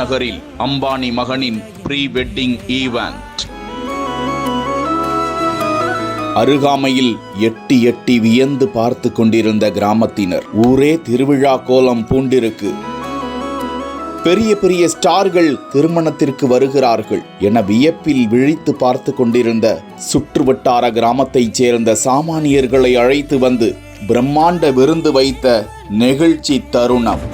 ஜாம்நகரில் அம்பானி மகனின் pre wedding event. அருகாமையில் எட்டி எட்டி வியந்து பார்த்து கொண்டிருந்த கிராமத்தினர் ஊரே திருவிழா கோலம் பூண்டிருக்கு. பெரிய பெரிய ஸ்டார்கள் திருமணத்திற்கு வருகிறார்கள் என வியப்பில் விழித்து பார்த்து கொண்டிருந்த சுற்றுவட்டார கிராமத்தைச் சேர்ந்த சாமானியர்களை அழைத்து வந்து பிரம்மாண்ட விருந்து வைத்த நெகிழ்ச்சி தருணம்.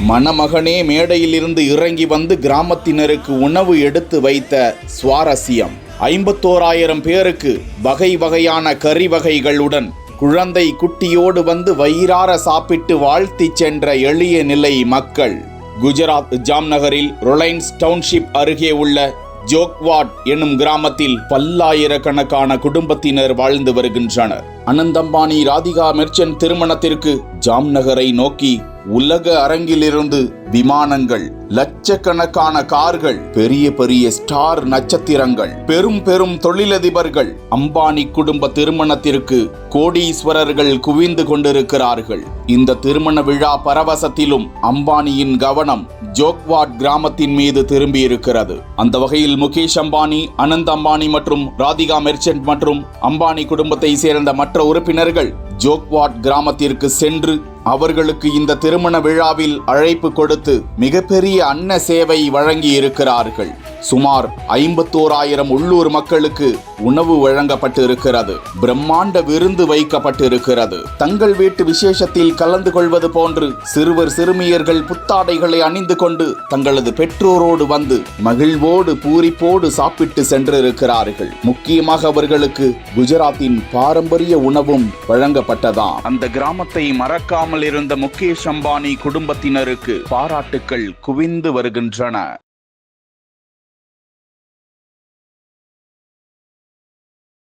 மணமகனே மேடையிலிருந்து இறங்கி வந்து கிராமத்தினருக்கு உணவு எடுத்து வைத்த சுவாரஸ்யம். 51,000 பேருக்கு வகை வகையான கறி வகைகளுடன் குழந்தை குட்டியோடு வந்து வயிறார சாப்பிட்டு வாழ்த்தி சென்ற எளிய நிலை மக்கள். குஜராத் ஜாம்நகரில் ரிலையன்ஸ் டவுன்ஷிப் அருகே உள்ள ஜோக்வாட் என்னும் கிராமத்தில் பல்லாயிரக்கணக்கான குடும்பத்தினர் வாழ்ந்து வருகின்றனர். அனந்த் அம்பானி ராதிகா மெர்ச்சன்ட் திருமணத்திற்கு ஜாம்நகரை நோக்கி உலக அரங்கிலிருந்து விமானங்கள், லட்சக்கணக்கான கார்கள், பெரிய பெரிய ஸ்டார் நட்சத்திரங்கள், பெரும் பெரும் தொழிலதிபர்கள், அம்பானி குடும்ப திருமணத்திற்கு கோடீஸ்வரர்கள் குவிந்து கொண்டிருக்கிறார்கள். இந்த திருமண விழா பரவசத்திலும் அம்பானியின் கவனம் ஜோக்வாட் கிராமத்தின் மீது திரும்பி இருக்கிறது. அந்த வகையில் முகேஷ் அம்பானி, அனந்த் அம்பானி மற்றும் ராதிகா மெர்ச்சன்ட் மற்றும் அம்பானி குடும்பத்தை சேர்ந்த மற்ற உறுப்பினர்கள் ஜோக்வாட் கிராமத்திற்கு சென்று அவர்களுக்கு இந்த திருமண விழாவில் அழைப்பு கொடுத்து மிகப்பெரிய அன்ன சேவை வழங்கி இருக்கிறார்கள். சுமார் 51,000 உள்ளூர் மக்களுக்கு உணவு வழங்கப்பட்டு இருக்கிறது. பிரம்மாண்ட விருந்து வைக்கப்பட்டிருக்கிறது. தங்கள் வீட்டு விசேஷத்தில் கலந்து கொள்வது போன்று சிறுவர் சிறுமியர்கள் புத்தாடைகளை அணிந்து கொண்டு தங்களது பெற்றோரோடு வந்து மகிழ்வோடு பூரிப்போடு சாப்பிட்டு சென்றிருக்கிறார்கள். முக்கியமாக அவர்களுக்கு குஜராத்தின் பாரம்பரிய உணவும் வழங்கப்பட்டதாம். அந்த கிராமத்தை மறக்காமல் இருந்த முகேஷ் அம்பானி குடும்பத்தினருக்கு பாராட்டுக்கள் குவிந்து வருகின்றன.